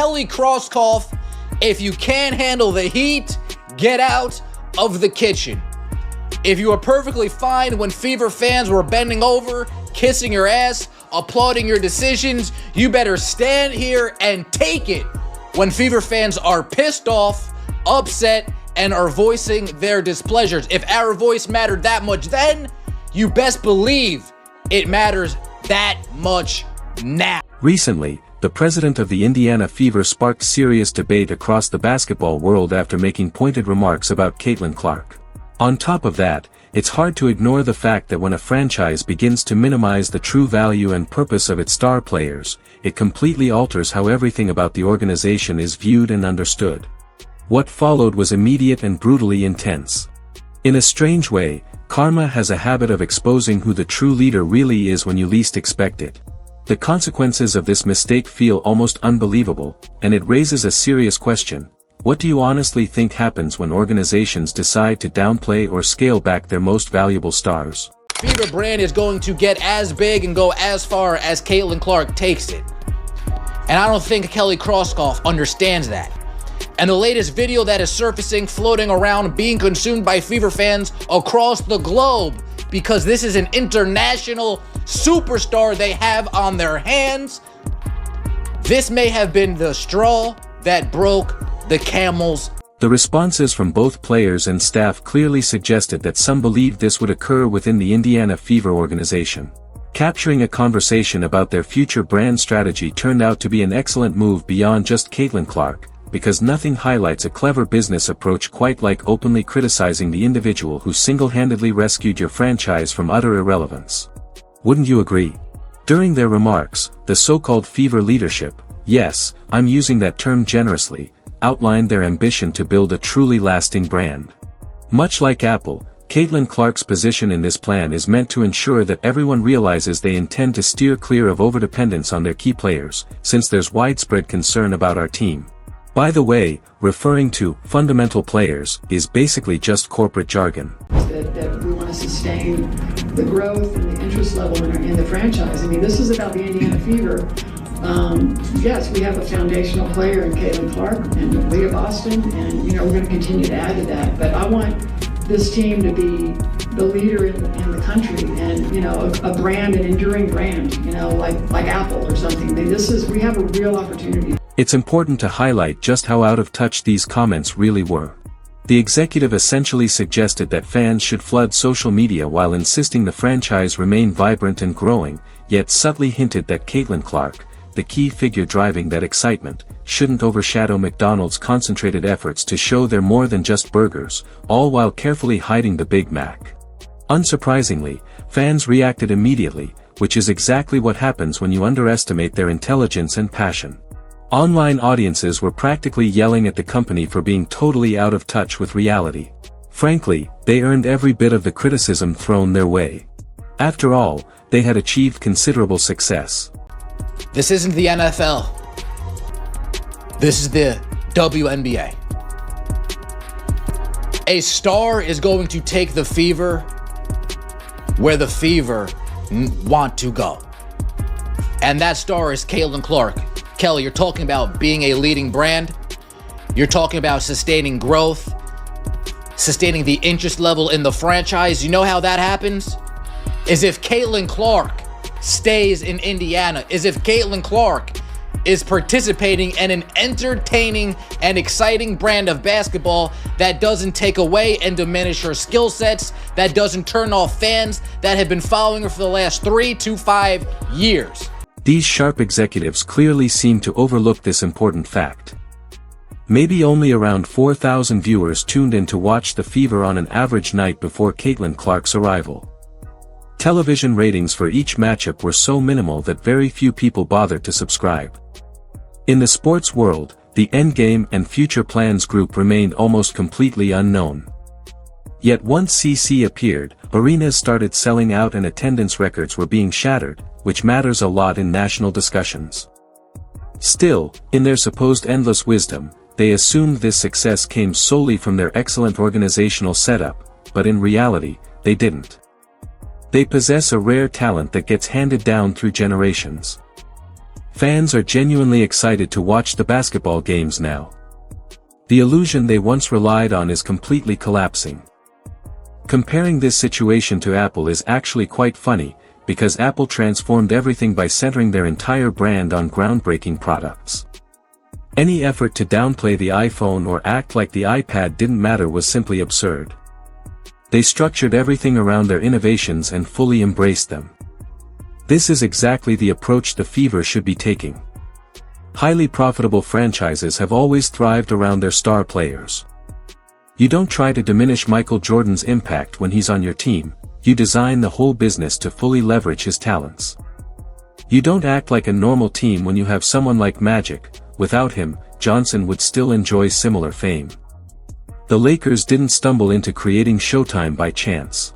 Kelly Krauskopf, if you can't handle the heat, get out of the kitchen. If you were perfectly fine when Fever fans were bending over, kissing your ass, applauding your decisions, you better stand here and take it when Fever fans are pissed off, upset, and are voicing their displeasures. If our voice mattered that much then, you best believe it matters that much now. Recently, the president of the Indiana Fever sparked serious debate across the basketball world after making pointed remarks about Caitlin Clark. On top of that, it's hard to ignore the fact that when a franchise begins to minimize the true value and purpose of its star players, it completely alters how everything about the organization is viewed and understood. What followed was immediate and brutally intense. In a strange way, karma has a habit of exposing who the true leader really is when you least expect it. The consequences of this mistake feel almost unbelievable, and it raises a serious question. What do you honestly think happens when organizations decide to downplay or scale back their most valuable stars? Fever brand is going to get as big and go as far as Caitlin Clark takes it. And I don't think Kelly Krauskopf understands that. And the latest video that is surfacing, floating around, being consumed by Fever fans across the globe, because this is an international superstar they have on their hands. This may have been the straw that broke the camel's. The responses from both players and staff clearly suggested that some believed this would occur within the Indiana Fever organization. Capturing a conversation about their future brand strategy turned out to be an excellent move beyond just Caitlin Clark, because nothing highlights a clever business approach quite like openly criticizing the individual who single-handedly rescued your franchise from utter irrelevance. Wouldn't you agree? During their remarks, the so-called Fever leadership, yes, I'm using that term generously, outlined their ambition to build a truly lasting brand. Much like Apple, Caitlin Clark's position in this plan is meant to ensure that everyone realizes they intend to steer clear of overdependence on their key players, since there's widespread concern about our team. By the way, referring to fundamental players is basically just corporate jargon. That we want to sustain the growth and the interest level in the franchise. I mean, this is about the Indiana Fever. Yes, we have a foundational player in Caitlin Clark and Leah Boston, and we're going to continue to add to that. But I want this team to be the leader in the country, and a brand, an enduring brand, like Apple or something. We have a real opportunity. It's important to highlight just how out of touch these comments really were. The executive essentially suggested that fans should flood social media while insisting the franchise remain vibrant and growing, yet subtly hinted that Caitlin Clark, the key figure driving that excitement, shouldn't overshadow McDonald's concentrated efforts to show they're more than just burgers, all while carefully hiding the Big Mac. Unsurprisingly, fans reacted immediately, which is exactly what happens when you underestimate their intelligence and passion. Online audiences were practically yelling at the company for being totally out of touch with reality. Frankly, they earned every bit of the criticism thrown their way. After all, they had achieved considerable success. This isn't the NFL. This is the WNBA. A star is going to take the Fever where the Fever want to go. And that star is Caitlin Clark. Kelly, you're talking about being a leading brand. You're talking about sustaining growth, sustaining the interest level in the franchise. You know how that happens? Is if Caitlin Clark stays in Indiana, is if Caitlin Clark is participating in an entertaining and exciting brand of basketball that doesn't take away and diminish her skill sets, that doesn't turn off fans that have been following her for the last 3 to 5 years. These sharp executives clearly seem to overlook this important fact. Maybe only around 4,000 viewers tuned in to watch the Fever on an average night before Caitlin Clark's arrival. Television ratings for each matchup were so minimal that very few people bothered to subscribe. In the sports world, the endgame and future plans group remained almost completely unknown. Yet once CC appeared, arenas started selling out and attendance records were being shattered, which matters a lot in national discussions. Still, in their supposed endless wisdom, they assumed this success came solely from their excellent organizational setup, but in reality, they didn't. They possess a rare talent that gets handed down through generations. Fans are genuinely excited to watch the basketball games now. The illusion they once relied on is completely collapsing. Comparing this situation to Apple is actually quite funny, because Apple transformed everything by centering their entire brand on groundbreaking products. Any effort to downplay the iPhone or act like the iPad didn't matter was simply absurd. They structured everything around their innovations and fully embraced them. This is exactly the approach the Fever should be taking. Highly profitable franchises have always thrived around their star players. You don't try to diminish Michael Jordan's impact when he's on your team, you design the whole business to fully leverage his talents. You don't act like a normal team when you have someone like Magic. Without him, Johnson would still enjoy similar fame. The Lakers didn't stumble into creating Showtime by chance.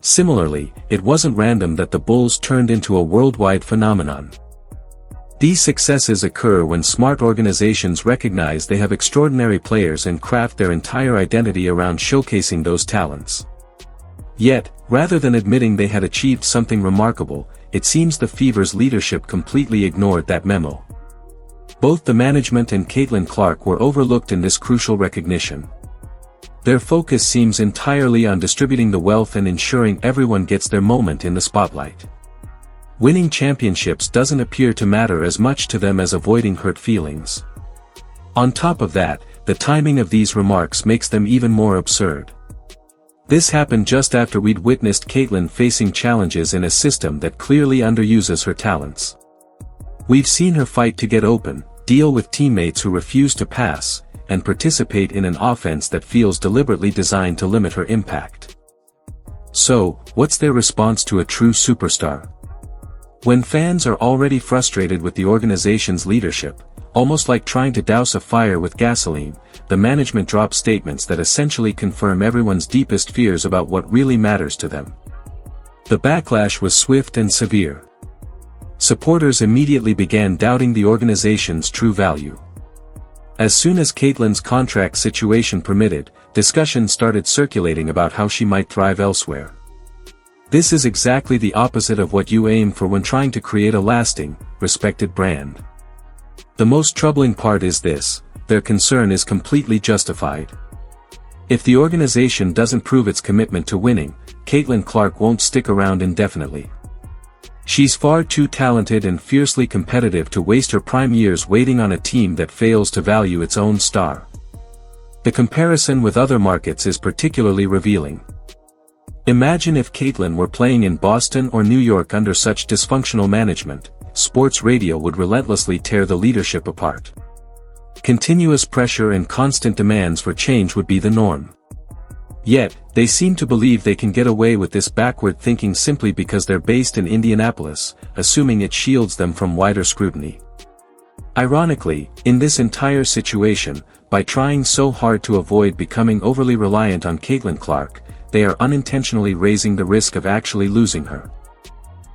Similarly, it wasn't random that the Bulls turned into a worldwide phenomenon. These successes occur when smart organizations recognize they have extraordinary players and craft their entire identity around showcasing those talents. Yet, rather than admitting they had achieved something remarkable, it seems the Fever's leadership completely ignored that memo. Both the management and Caitlin Clark were overlooked in this crucial recognition. Their focus seems entirely on distributing the wealth and ensuring everyone gets their moment in the spotlight. Winning championships doesn't appear to matter as much to them as avoiding hurt feelings. On top of that, the timing of these remarks makes them even more absurd. This happened just after we'd witnessed Caitlin facing challenges in a system that clearly underuses her talents. We've seen her fight to get open, deal with teammates who refuse to pass, and participate in an offense that feels deliberately designed to limit her impact. So, what's their response to a true superstar? When fans are already frustrated with the organization's leadership, almost like trying to douse a fire with gasoline, the management drops statements that essentially confirm everyone's deepest fears about what really matters to them. The backlash was swift and severe. Supporters immediately began doubting the organization's true value. As soon as Caitlin's contract situation permitted, discussions started circulating about how she might thrive elsewhere. This is exactly the opposite of what you aim for when trying to create a lasting, respected brand. The most troubling part is this: their concern is completely justified. If the organization doesn't prove its commitment to winning, Caitlin Clark won't stick around indefinitely. She's far too talented and fiercely competitive to waste her prime years waiting on a team that fails to value its own star. The comparison with other markets is particularly revealing. Imagine if Caitlin were playing in Boston or New York under such dysfunctional management. Sports radio would relentlessly tear the leadership apart. Continuous pressure and constant demands for change would be the norm. Yet, they seem to believe they can get away with this backward thinking simply because they're based in Indianapolis, assuming it shields them from wider scrutiny. Ironically, in this entire situation, by trying so hard to avoid becoming overly reliant on Caitlin Clark, they are unintentionally raising the risk of actually losing her.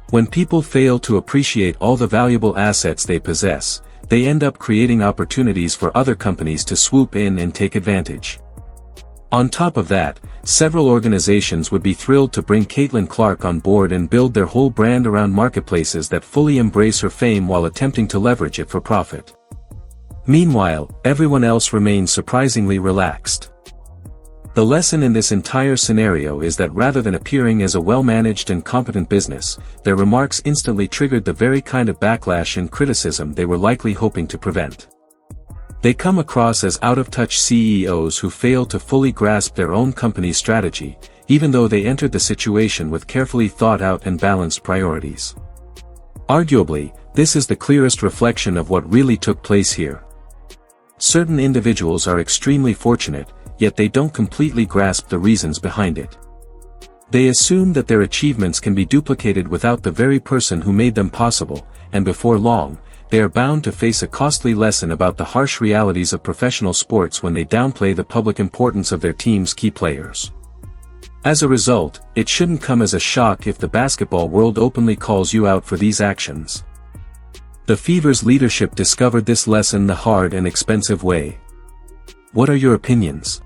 When people fail to appreciate all the valuable assets they possess, they end up creating opportunities for other companies to swoop in and take advantage. On top of that, several organizations would be thrilled to bring Caitlin Clark on board and build their whole brand around marketplaces that fully embrace her fame while attempting to leverage it for profit. Meanwhile, everyone else remains surprisingly relaxed. The lesson in this entire scenario is that rather than appearing as a well-managed and competent business, their remarks instantly triggered the very kind of backlash and criticism they were likely hoping to prevent. They come across as out-of-touch CEOs who fail to fully grasp their own company's strategy, even though they entered the situation with carefully thought-out and balanced priorities. Arguably, this is the clearest reflection of what really took place here. Certain individuals are extremely fortunate, yet they don't completely grasp the reasons behind it. They assume that their achievements can be duplicated without the very person who made them possible, and before long, they are bound to face a costly lesson about the harsh realities of professional sports when they downplay the public importance of their team's key players. As a result, it shouldn't come as a shock if the basketball world openly calls you out for these actions. The Fever's leadership discovered this lesson the hard and expensive way. What are your opinions?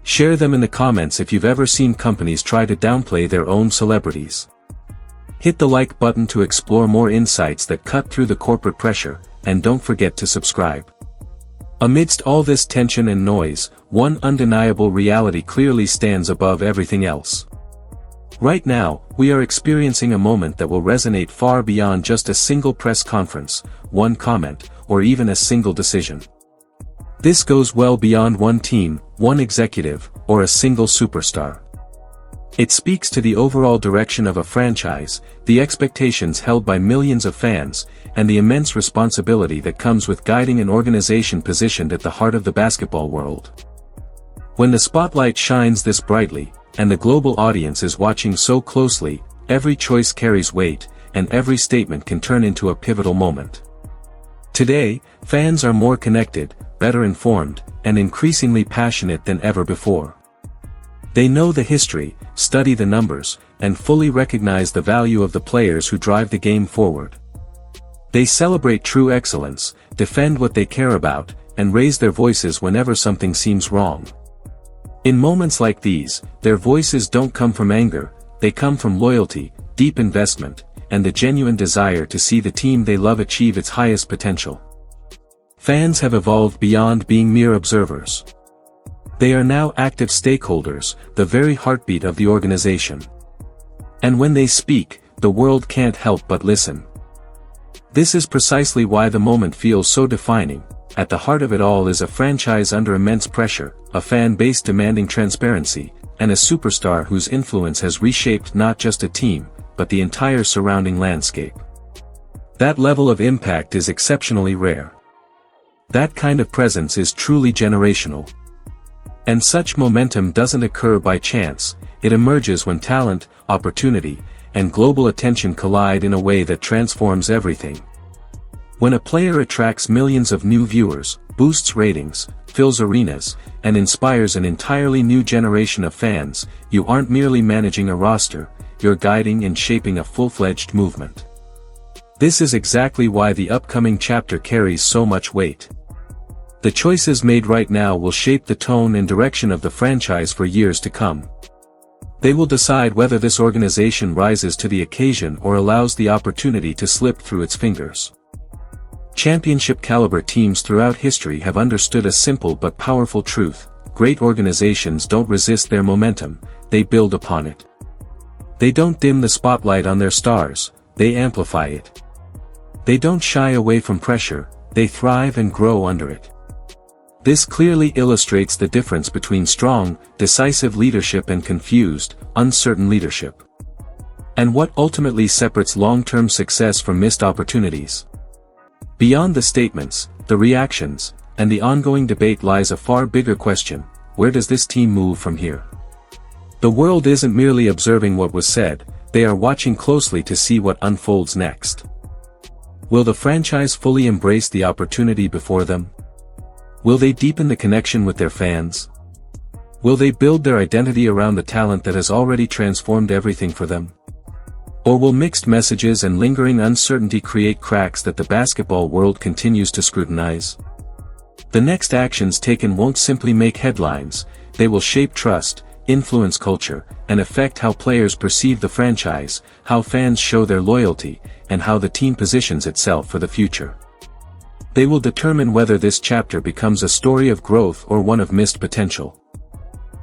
Share them in the comments if you've ever seen companies try to downplay their own celebrities. Hit the like button to explore more insights that cut through the corporate pressure, and don't forget to subscribe. Amidst all this tension and noise, one undeniable reality clearly stands above everything else. Right now, we are experiencing a moment that will resonate far beyond just a single press conference, one comment, or even a single decision. This goes well beyond one team, one executive, or a single superstar. It speaks to the overall direction of a franchise, the expectations held by millions of fans, and the immense responsibility that comes with guiding an organization positioned at the heart of the basketball world. When the spotlight shines this brightly, and the global audience is watching so closely, every choice carries weight, and every statement can turn into a pivotal moment. Today, fans are more connected, better informed, and increasingly passionate than ever before. They know the history, study the numbers, and fully recognize the value of the players who drive the game forward. They celebrate true excellence, defend what they care about, and raise their voices whenever something seems wrong. In moments like these, their voices don't come from anger, they come from loyalty, deep investment, and the genuine desire to see the team they love achieve its highest potential. Fans have evolved beyond being mere observers. They are now active stakeholders, the very heartbeat of the organization. And when they speak, the world can't help but listen. This is precisely why the moment feels so defining. At the heart of it all is a franchise under immense pressure, a fan base demanding transparency, and a superstar whose influence has reshaped not just a team, but the entire surrounding landscape. That level of impact is exceptionally rare. That kind of presence is truly generational. And such momentum doesn't occur by chance, it emerges when talent, opportunity, and global attention collide in a way that transforms everything. When a player attracts millions of new viewers, boosts ratings, fills arenas, and inspires an entirely new generation of fans, you aren't merely managing a roster, you're guiding and shaping a full-fledged movement. This is exactly why the upcoming chapter carries so much weight. The choices made right now will shape the tone and direction of the franchise for years to come. They will decide whether this organization rises to the occasion or allows the opportunity to slip through its fingers. Championship-caliber teams throughout history have understood a simple but powerful truth: great organizations don't resist their momentum, they build upon it. They don't dim the spotlight on their stars, they amplify it. They don't shy away from pressure, they thrive and grow under it. This clearly illustrates the difference between strong, decisive leadership and confused, uncertain leadership. And what ultimately separates long-term success from missed opportunities. Beyond the statements, the reactions, and the ongoing debate lies a far bigger question: where does this team move from here? The world isn't merely observing what was said, they are watching closely to see what unfolds next. Will the franchise fully embrace the opportunity before them? Will they deepen the connection with their fans? Will they build their identity around the talent that has already transformed everything for them? Or will mixed messages and lingering uncertainty create cracks that the basketball world continues to scrutinize? The next actions taken won't simply make headlines, they will shape trust, influence culture, and affect how players perceive the franchise, how fans show their loyalty, and how the team positions itself for the future. They will determine whether this chapter becomes a story of growth or one of missed potential.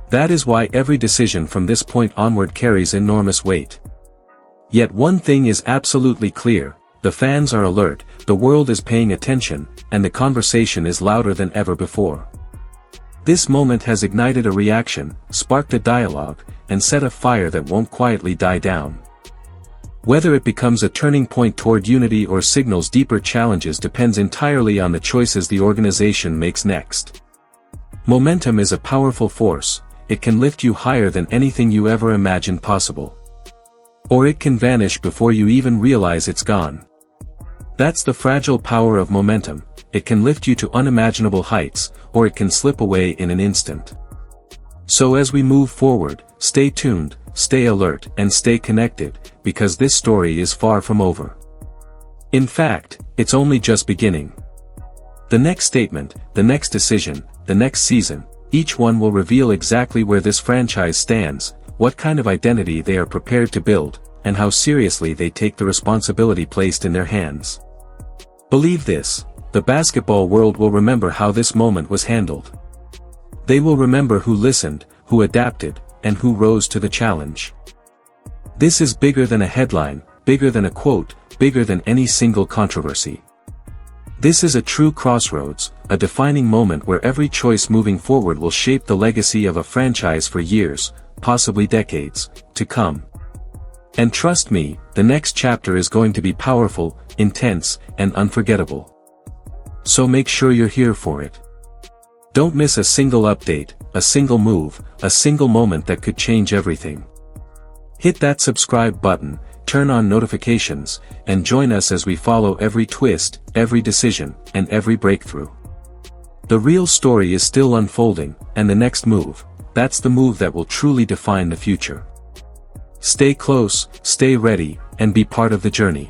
That is why every decision from this point onward carries enormous weight. Yet one thing is absolutely clear: the fans are alert, the world is paying attention, and the conversation is louder than ever before. This moment has ignited a reaction, sparked a dialogue, and set a fire that won't quietly die down. Whether it becomes a turning point toward unity or signals deeper challenges depends entirely on the choices the organization makes next. Momentum is a powerful force, it can lift you higher than anything you ever imagined possible. Or it can vanish before you even realize it's gone. That's the fragile power of momentum: it can lift you to unimaginable heights, or it can slip away in an instant. So as we move forward, stay tuned, stay alert, and stay connected, because this story is far from over. In fact, it's only just beginning. The next statement, the next decision, the next season, each one will reveal exactly where this franchise stands, what kind of identity they are prepared to build, and how seriously they take the responsibility placed in their hands. Believe this, the basketball world will remember how this moment was handled. They will remember who listened, who adapted, and who rose to the challenge. This is bigger than a headline, bigger than a quote, bigger than any single controversy. This is a true crossroads, a defining moment where every choice moving forward will shape the legacy of a franchise for years, possibly decades, to come. And trust me, the next chapter is going to be powerful, intense, and unforgettable. So make sure you're here for it. Don't miss a single update, a single move, a single moment that could change everything. Hit that subscribe button, turn on notifications, and join us as we follow every twist, every decision, and every breakthrough. The real story is still unfolding, and the next move, that's the move that will truly define the future. Stay close, stay ready, and be part of the journey.